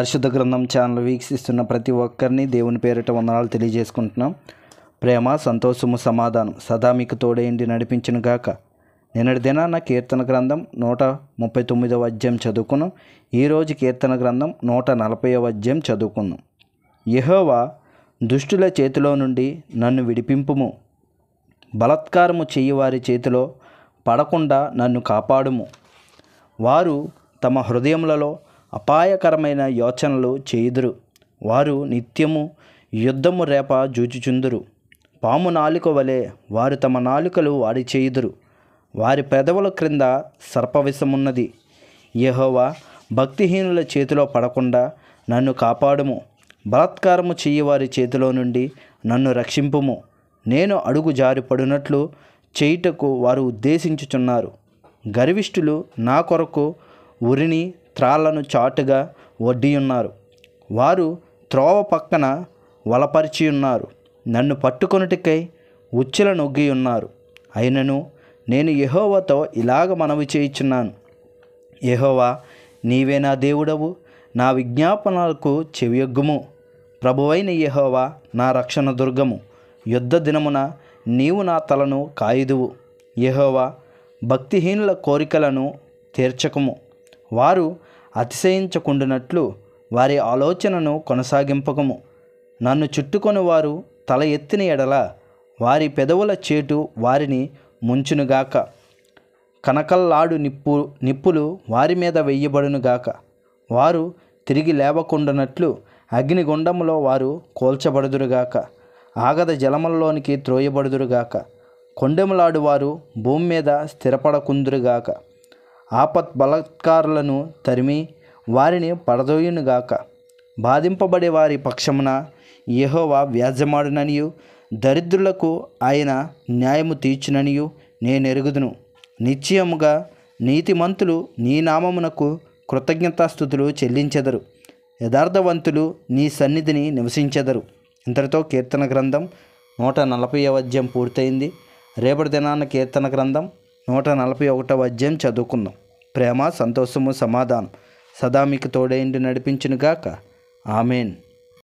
పరిశుద్ధ గ్రంథం ఛానల్ వీక్షిస్తున్న ప్రతి ఒక్కరిని దేవుని పేరిట వందనాలు తెలియజేసుకుంటున్నాం. ప్రేమ, సంతోషము, సమాధానం సదా మీకు తోడేండి నడిపించును గాక. నిన్నటి దినాన కీర్తన గ్రంథం 139వ అధ్యాయం చదువుకున్నాం. ఈరోజు కీర్తన గ్రంథం 140వ అధ్యాయం చదువుకున్నాం. యెహోవా దుష్టుల చేతిలో నుండి నన్ను విడిపింపుము, బలాత్కారము చెయ్యివారి చేతిలో పడకుండా నన్ను కాపాడుము. వారు తమ హృదయములలో అపాయకరమైన యోచనలు చేయుదురు. వారు నిత్యము యుద్ధము రేప జూచుచుందురు. పాము నాలుక వలె వారు తమ నాలుకలు వాడి చేయుదురు. వారి పెదవుల క్రింద సర్పవిషమున్నది. యెహోవా భక్తిహీనుల చేతిలో పడకుండా నన్ను కాపాడుము. బలాత్కారము చెయ్యివారి చేతిలో నుండి నన్ను రక్షింపుము. నేను అడుగు జారిపడినట్లు చేయుటకు వారు ఉద్దేశించుచున్నారు. గర్విష్ఠులు నా కొరకు ఉరిని త్రాళ్లను చాటుగా వడ్డియున్నారు. వారు త్రోవ పక్కన వలపరిచి ఉన్నారు. నన్ను పట్టుకొనుటకై ఉచ్చుల నొగ్గి ఉన్నారు. అయినను నేను యెహోవాతో ఇలాగ మనవి చేయుచున్నాను. యెహోవా, నీవే నా దేవుడవు, నా విజ్ఞాపనలకు చెవియొగ్గుము. ప్రభువైన యెహోవా నా రక్షణ దుర్గము. యుద్ధ దినమున నీవు నా తలను కాయుదువు. యెహోవా, భక్తిహీనుల కోరికలను తీర్చకము. వారు అతిశయించకుండునట్లు వారి ఆలోచనను కొనసాగింపకము. నన్ను చుట్టుకొని వారు తల ఎత్తిన ఎడల వారి పెదవుల చేటు వారిని ముంచునుగాక. కనకల్లాడు నిప్పులు వారి మీద వెయ్యబడునుగాక. వారు తిరిగి లేవకుండానట్లు అగ్నిగుండములో వారు కోల్చబడుదురుగాక. ఆగద జలములలోనికి త్రోయబడుదురుగాక. కొండెములాడు వారు భూమి మీద స్థిరపడకుందురుగాక. ఆపత్ బలాత్కారులను తరిమి వారిని పడదోయునుగాక. బాధింపబడే వారి పక్షమున యెహోవా వ్యాజ్యమాడుననియు, దరిద్రులకు ఆయన న్యాయము తీర్చుననియు నేనెరుగుదును. నిశ్చయముగా నీతిమంతులు నీ నామమునకు కృతజ్ఞతాస్తుతులు చెల్లించెదరు. యథార్థవంతులు నీ సన్నిధిని నివసించెదరు. ఇంతటితో కీర్తన గ్రంథం 140వ అధ్యాయం పూర్తయింది. రేపటి దినాన కీర్తన గ్రంథం 141వ అధ్యాయం చదువుకుందాం. ప్రేమ, సంతోషము, సమాధానం సదా మీకు తోడైండి నడిపించునుగాక. ఆమెన్.